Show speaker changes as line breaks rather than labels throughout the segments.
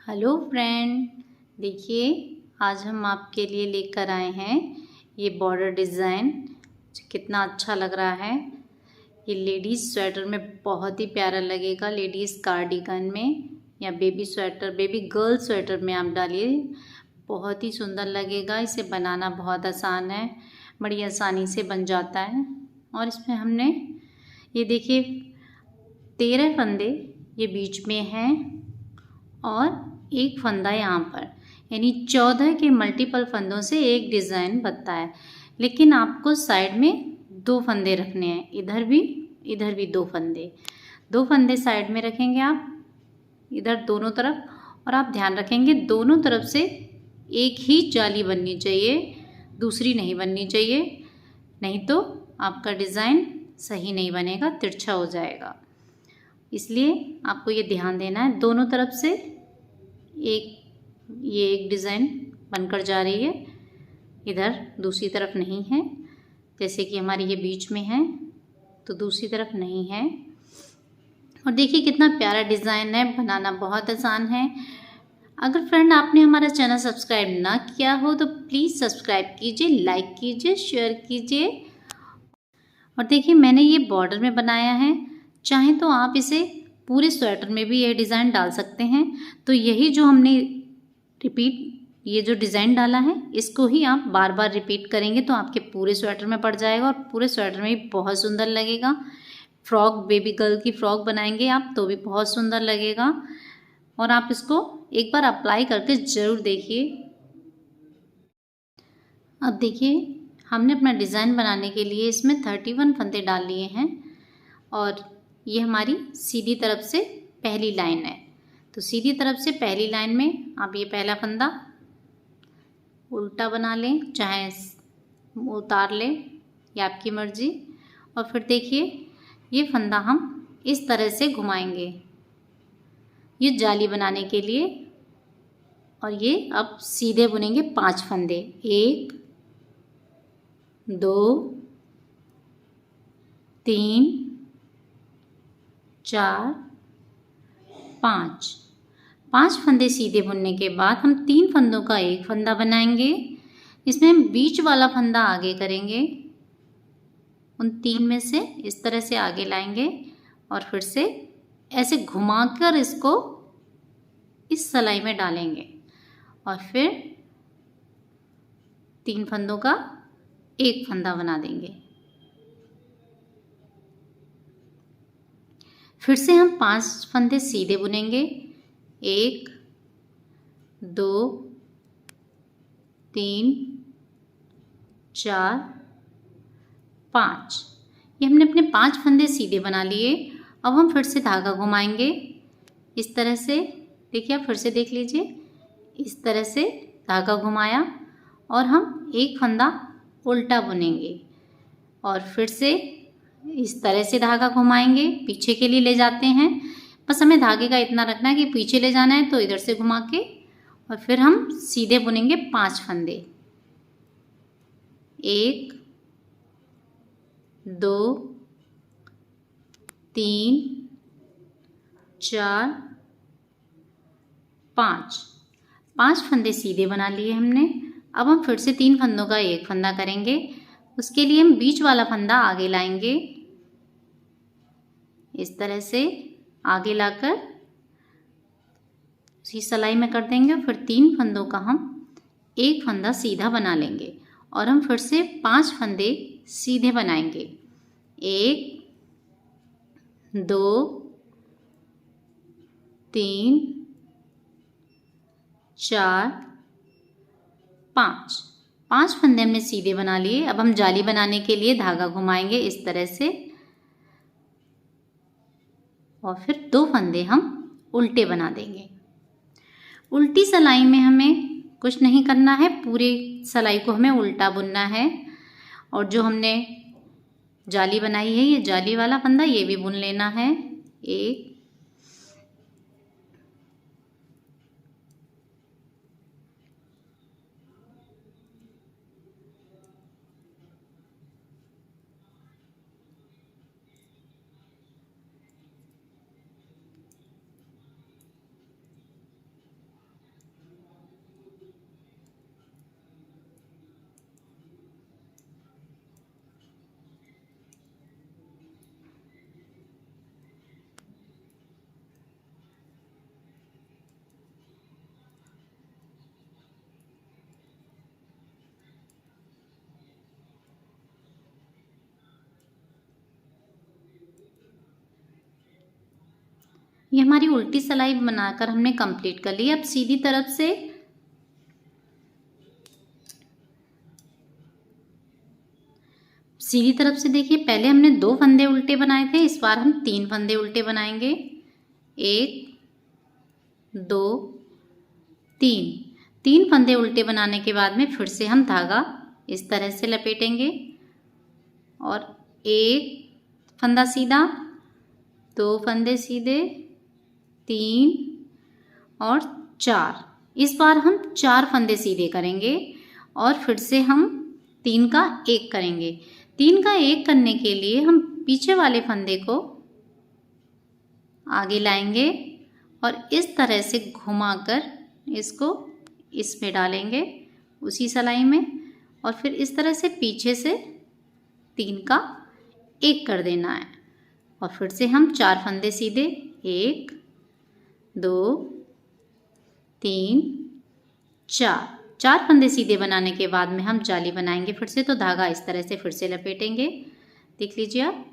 Hello friend, देखिए आज हम आपके लिए लेकर आए हैं ये बॉर्डर डिज़ाइन। कितना अच्छा लग रहा है। ये लेडीज़ स्वेटर में बहुत ही प्यारा लगेगा। लेडीज़ कार्डिगन में या baby sweater, baby girl sweater में आप डालिए, बहुत ही सुंदर लगेगा। इसे बनाना बहुत आसान है, बड़ी आसानी से बन जाता है। और इसमें हमने ये देखिए 13 फंदे ये बीच में हैं और एक फंदा यहाँ पर, यानी 14 के मल्टीपल फंदों से एक डिज़ाइन बनता है। लेकिन आपको साइड में 2 फंदे रखने हैं, इधर भी 2 फंदे साइड में रखेंगे आप, इधर दोनों तरफ। और आप ध्यान रखेंगे दोनों तरफ से एक ही जाली बननी चाहिए, दूसरी नहीं बननी चाहिए, नहीं तो आपका डिज़ाइन सही नहीं बनेगा, तिरछा हो जाएगा। इसलिए आपको ये ध्यान देना है, दोनों तरफ से एक डिज़ाइन बनकर जा रही है, इधर दूसरी तरफ नहीं है। जैसे कि हमारी ये बीच में है तो दूसरी तरफ नहीं है। और देखिए कितना प्यारा डिज़ाइन है, बनाना बहुत आसान है। अगर फ्रेंड आपने हमारा चैनल सब्सक्राइब ना किया हो तो प्लीज़ सब्सक्राइब कीजिए, लाइक कीजिए, शेयर कीजिए। और देखिए मैंने ये बॉर्डर में बनाया है, चाहें तो आप इसे पूरे स्वेटर में भी ये डिज़ाइन डाल सकते हैं। तो यही जो हमने ये जो डिज़ाइन डाला है, इसको ही आप बार बार रिपीट करेंगे तो आपके पूरे स्वेटर में पड़ जाएगा और पूरे स्वेटर में भी बहुत सुंदर लगेगा। फ्रॉक, बेबी गर्ल की फ्रॉक बनाएंगे आप तो भी बहुत सुंदर लगेगा। और आप इसको एक बार अप्लाई करके ज़रूर देखिए। अब देखिए हमने अपना डिज़ाइन बनाने के लिए इसमें 31 फंदे डाल लिए हैं और ये हमारी सीधी तरफ से पहली लाइन है। तो सीधी तरफ से पहली लाइन में आप ये पहला फंदा उल्टा बना लें, चाहे उतार लें, ये आपकी मर्जी। और फिर देखिए ये फंदा हम इस तरह से घुमाएंगे, ये जाली बनाने के लिए। और ये अब सीधे बुनेंगे 5 फंदे, 1 2 3 4 5 फंदे सीधे बुनने के बाद हम 3 फंदों का एक फंदा बनाएंगे। इसमें हम बीच वाला फंदा आगे करेंगे, उन 3 में से इस तरह से आगे लाएंगे और फिर से ऐसे घुमाकर इसको इस सलाई में डालेंगे और फिर 3 फंदों का एक फंदा बना देंगे। फिर से हम 5 फंदे सीधे बुनेंगे, 1 2 3 4 5। ये हमने अपने 5 फंदे सीधे बना लिए। अब हम फिर से धागा घुमाएंगे इस तरह से। देखिए आप फिर से देख लीजिए, इस तरह से धागा घुमाया और हम एक फंदा उल्टा बुनेंगे और फिर से इस तरह से धागा घुमाएंगे, पीछे के लिए ले जाते हैं। बस हमें धागे का इतना रखना है कि पीछे ले जाना है, तो इधर से घुमा के और फिर हम सीधे बुनेंगे 5 फंदे, 1 2 3 4 5 फंदे सीधे बना लिए हमने। अब हम फिर से 3 फंदों का एक फंदा करेंगे। उसके लिए हम बीच वाला फंदा आगे लाएंगे, इस तरह से आगे लाकर उसी सलाई में कर देंगे। फिर 3 फंदों का हम एक फंदा सीधा बना लेंगे और हम फिर से 5 फंदे सीधे बनाएंगे, 1 2 3 4 5 फंदे हमने सीधे बना लिए। अब हम जाली बनाने के लिए धागा घुमाएंगे इस तरह से और फिर 2 फंदे हम उल्टे बना देंगे। उल्टी सलाई में हमें कुछ नहीं करना है, पूरी सलाई को हमें उल्टा बुनना है। और जो हमने जाली बनाई है, ये जाली वाला फंदा ये भी बुन लेना है। एक ये हमारी उल्टी सिलाई बनाकर हमने कंप्लीट कर ली। अब सीधी तरफ से देखिए, पहले हमने 2 फंदे उल्टे बनाए थे, इस बार हम 3 फंदे उल्टे बनाएंगे। 1 2 3 फंदे उल्टे बनाने के बाद में फिर से हम धागा इस तरह से लपेटेंगे और 1 फंदा सीधा, 2 फंदे सीधे, 3 और 4। इस बार हम 4 फंदे सीधे करेंगे और फिर से हम 3 का 1 करेंगे। 3 का 1 करने के लिए हम पीछे वाले फंदे को आगे लाएंगे और इस तरह से घुमाकर इसको इसमें डालेंगे उसी सिलाई में, और फिर इस तरह से पीछे से 3 का 1 कर देना है। और फिर से हम 4 फंदे सीधे, 1 2 3 4 फंदे सीधे बनाने के बाद में हम जाली बनाएंगे फिर से। तो धागा इस तरह से फिर से लपेटेंगे, देख लीजिए आप,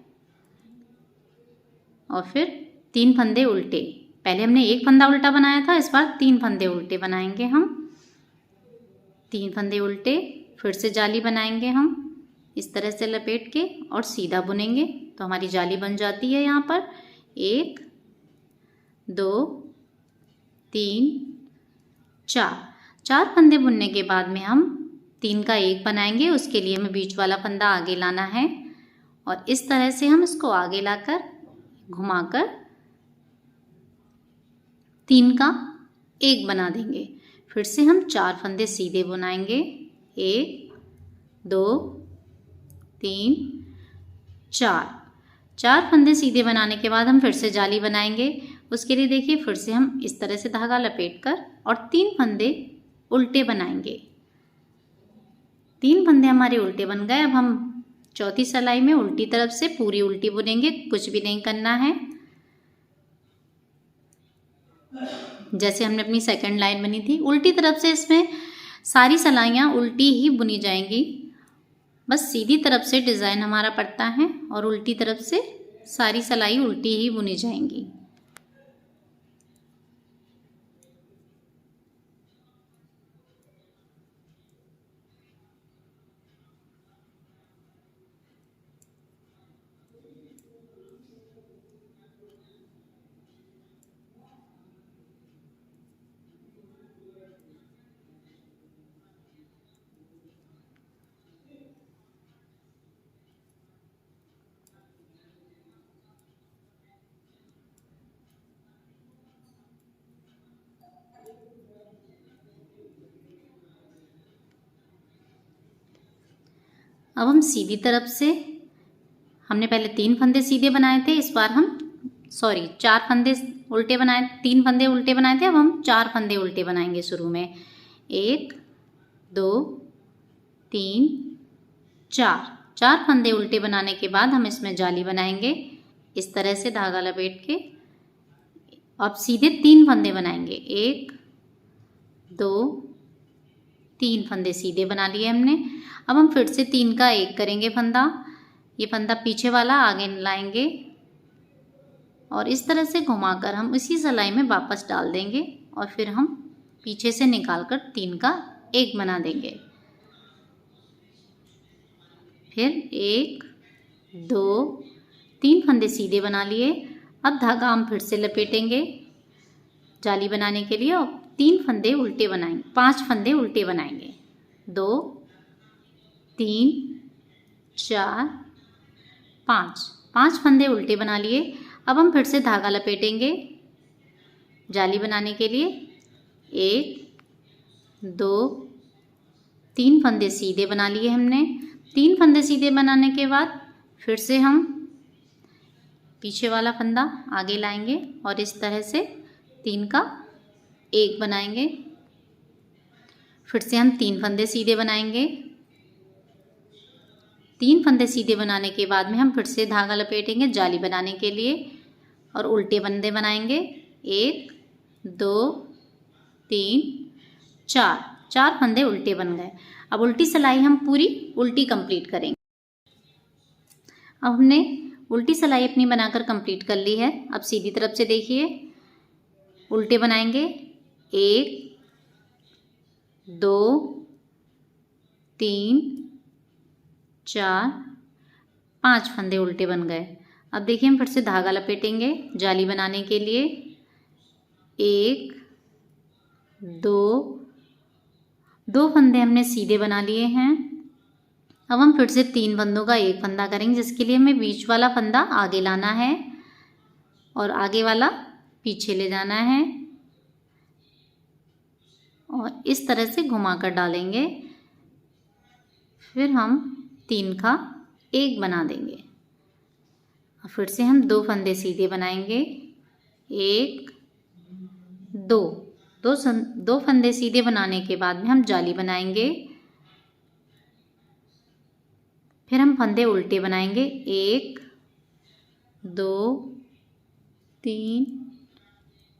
और फिर 3 फंदे उल्टे। पहले हमने 1 फंदा उल्टा बनाया था, इस बार 3 फंदे उल्टे बनाएंगे हम। 3 फंदे उल्टे, फिर से जाली बनाएंगे हम इस तरह से लपेट के और सीधा बुनेंगे तो हमारी जाली बन जाती है। यहाँ पर 1 2 3 4 फंदे बुनने के बाद में हम 3 का 1 बनाएंगे। उसके लिए हमें बीच वाला फंदा आगे लाना है और इस तरह से हम इसको आगे लाकर घुमाकर 3 का 1 बना देंगे। फिर से हम 4 फंदे सीधे बुनाएंगे, 1 2 3 4 फंदे सीधे बनाने के बाद हम फिर से जाली बनाएंगे। उसके लिए देखिए, फिर से हम इस तरह से धागा लपेटकर और 3 फंदे उल्टे बनाएंगे। 3 फंदे हमारे उल्टे बन गए। अब हम चौथी सिलाई में उल्टी तरफ से पूरी उल्टी बुनेंगे, कुछ भी नहीं करना है। जैसे हमने अपनी सेकंड लाइन बनी थी, उल्टी तरफ से इसमें सारी सिलाइयाँ उल्टी ही बुनी जाएंगी। बस सीधी तरफ से डिज़ाइन हमारा पड़ता है और उल्टी तरफ से सारी सिलाई उल्टी ही बुनी जाएंगी। अब हम सीधी तरफ से, हमने पहले 3 फंदे सीधे बनाए थे, इस बार हम 4 फंदे उल्टे बनाए, 3 फंदे उल्टे बनाए थे। अब हम 4 फंदे उल्टे बनाएंगे शुरू में, 1 2 3 4 फंदे उल्टे बनाने के बाद हम इसमें जाली बनाएंगे इस तरह से धागा लपेट के। अब सीधे 3 फंदे बनाएंगे, 1 2 3 फंदे सीधे बना लिए हमने। अब हम फिर से 3 का 1 करेंगे फंदा, ये फंदा पीछे वाला आगे लाएंगे और इस तरह से घुमाकर हम इसी सिलाई में वापस डाल देंगे और फिर हम पीछे से निकालकर 3 का 1 बना देंगे। फिर 1 2 3 फंदे सीधे बना लिए। अब धागा हम फिर से लपेटेंगे जाली बनाने के लिए और 3 फंदे उल्टे बनाएंगे, 5 फंदे उल्टे बनाएंगे, 2 3 4 5 फंदे उल्टे बना लिए। अब हम फिर से धागा लपेटेंगे जाली बनाने के लिए, 1 2 3 फंदे सीधे बना लिए हमने। 3 फंदे सीधे बनाने के बाद फिर से हम पीछे वाला फंदा आगे लाएंगे और इस तरह से 3 का 1 बनाएंगे। फिर से हम 3 फंदे सीधे बनाएंगे। 3 फंदे सीधे बनाने के बाद में हम फिर से धागा लपेटेंगे जाली बनाने के लिए और उल्टे फंदे बनाएंगे, 1 2 3 4 फंदे उल्टे बन गए। अब उल्टी सिलाई हम पूरी उल्टी कंप्लीट करेंगे। अब हमने उल्टी सिलाई अपनी बनाकर कंप्लीट कर ली है। अब सीधी तरफ से देखिए, उल्टे बनाएंगे। 1 2 3 4 5 फंदे उल्टे बन गए। अब देखिए हम फिर से धागा लपेटेंगे जाली बनाने के लिए। 1 2 फंदे हमने सीधे बना लिए हैं। अब हम फिर से 3 फंदों का एक फंदा करेंगे, जिसके लिए हमें बीच वाला फंदा आगे लाना है और आगे वाला पीछे ले जाना है और इस तरह से घुमाकर डालेंगे। फिर हम 3 का एक बना देंगे। फिर से हम 2 फंदे सीधे बनाएंगे। 1 2 फंदे सीधे बनाने के बाद में हम जाली बनाएंगे। फिर हम फंदे उल्टे बनाएंगे। 1 2 3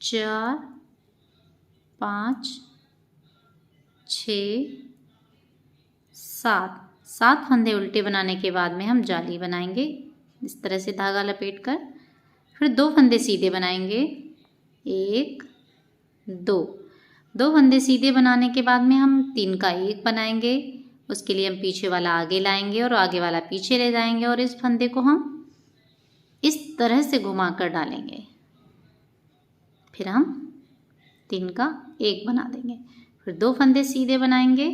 4 5 6 7 फंदे उल्टे बनाने के बाद में हम जाली बनाएंगे इस तरह से धागा लपेट कर। फिर 2 फंदे सीधे बनाएंगे। 1 2 फंदे सीधे बनाने के बाद में हम 3 का एक बनाएंगे। उसके लिए हम पीछे वाला आगे लाएंगे और आगे वाला पीछे ले जाएंगे और इस फंदे को हम इस तरह से घुमा कर डालेंगे। फिर हम 3 का एक बना देंगे। फिर 2 फंदे सीधे बनाएंगे।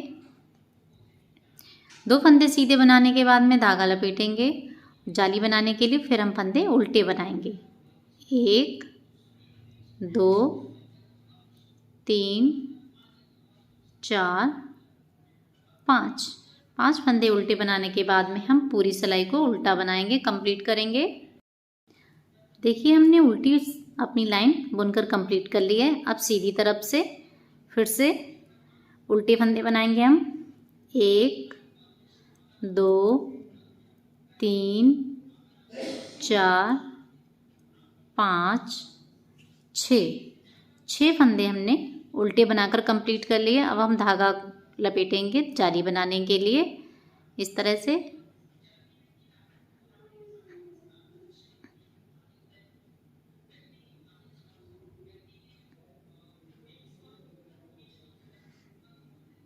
2 फंदे सीधे बनाने के बाद में धागा लपेटेंगे जाली बनाने के लिए। फिर हम फंदे उल्टे बनाएंगे। 1 2 3 4 5 फंदे उल्टे बनाने के बाद में हम पूरी सिलाई को उल्टा बनाएंगे, कंप्लीट करेंगे। देखिए हमने उल्टी अपनी लाइन बुनकर कंप्लीट कर ली है। अब सीधी तरफ से फिर से उल्टे फंदे बनाएंगे हम। 1 2 3 4 5 6 फंदे हमने उल्टे बनाकर कंप्लीट कर लिए। अब हम धागा लपेटेंगे जाली बनाने के लिए इस तरह से।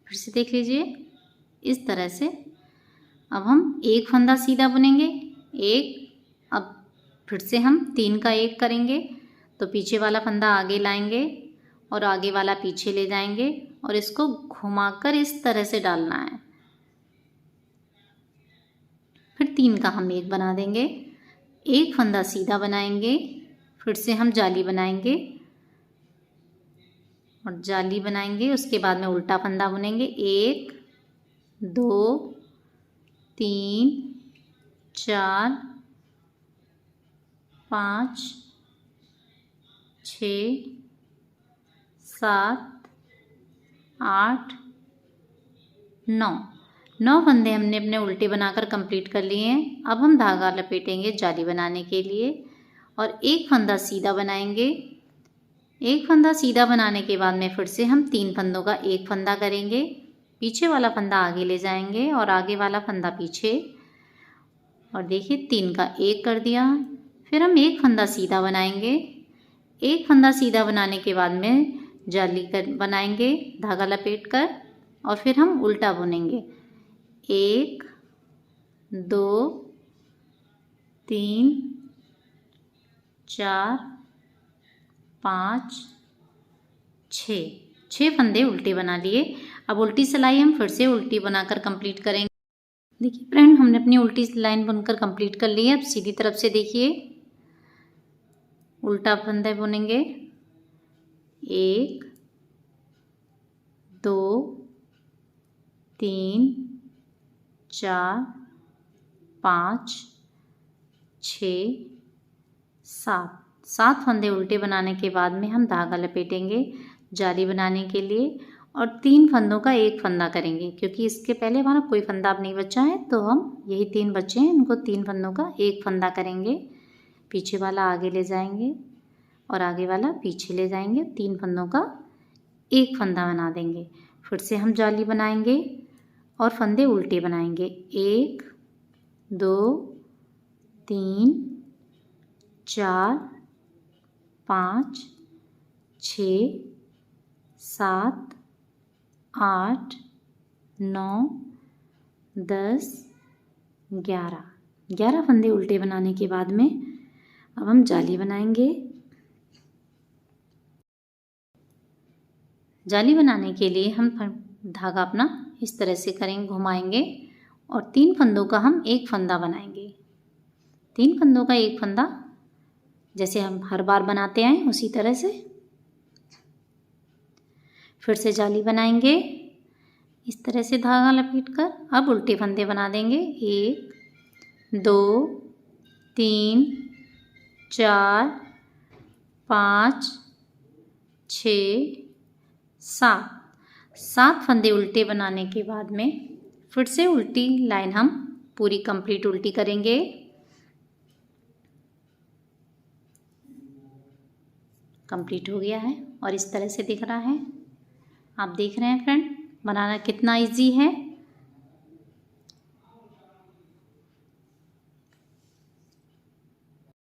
फिर से देख लीजिए इस तरह से। अब हम एक फंदा सीधा बुनेंगे। अब फिर से हम 3 का एक करेंगे तो पीछे वाला फंदा आगे लाएंगे और आगे वाला पीछे ले जाएंगे और इसको घुमाकर इस तरह से डालना है। फिर 3 का हम एक बना देंगे। एक फंदा सीधा बनाएंगे। फिर से हम जाली बनाएंगे और जाली बनाएंगे उसके बाद में उल्टा फंदा बुनेंगे। 1 2 3 4 5 6 7 8 9 फंदे हमने अपने उल्टे बनाकर कंप्लीट कर लिए हैं। अब हम धागा लपेटेंगे जाली बनाने के लिए और एक फंदा सीधा बनाएंगे। एक फंदा सीधा बनाने के बाद में फिर से हम 3 फंदों का एक फंदा करेंगे। पीछे वाला फंदा आगे ले जाएंगे और आगे वाला फंदा पीछे। और देखिए 3 का एक कर दिया। फिर हम एक फंदा सीधा बनाएंगे। एक फंदा सीधा बनाने के बाद में जाली बनाएंगे धागा लपेट कर और फिर हम उल्टा बुनेंगे। 1 2 3 4 5 6 फंदे उल्टे बना लिए। अब उल्टी सिलाई हम फिर से उल्टी बनाकर कंप्लीट करेंगे। देखिए फ्रेंड हमने अपनी उल्टी लाइन बुनकर कंप्लीट कर ली है। अब सीधी तरफ से देखिए उल्टा फंदे बुनेंगे। 1 2 3 4 5 6 7 फंदे उल्टे बनाने के बाद में हम धागा लपेटेंगे जाली बनाने के लिए और 3 फंदों का एक फंदा करेंगे, क्योंकि इसके पहले हमारा कोई फंदा अब नहीं बचा है तो हम यही 3 बचे हैं, इनको 3 फंदों का एक फंदा करेंगे। पीछे वाला आगे ले जाएंगे और आगे वाला पीछे ले जाएंगे। 3 फंदों का एक फंदा बना देंगे। फिर से हम जाली बनाएंगे और फंदे उल्टे बनाएंगे। 1 2 3 4 5 6 7 8 9 10 11 फंदे उल्टे बनाने के बाद में अब हम जाली बनाएंगे। जाली बनाने के लिए हम धागा अपना इस तरह से करेंगे, घुमाएंगे और 3 फंदों का हम एक फंदा बनाएंगे। 3 फंदों का एक फंदा जैसे हम हर बार बनाते आए उसी तरह से। फिर से जाली बनाएंगे इस तरह से धागा लपेटकर। अब उल्टे फंदे बना देंगे। 1 2 3 4 5 6 7 फंदे उल्टे बनाने के बाद में फिर से उल्टी लाइन हम पूरी कंप्लीट उल्टी करेंगे। कंप्लीट हो गया है और इस तरह से दिख रहा है। आप देख रहे हैं फ्रेंड, बनाना कितना इजी है।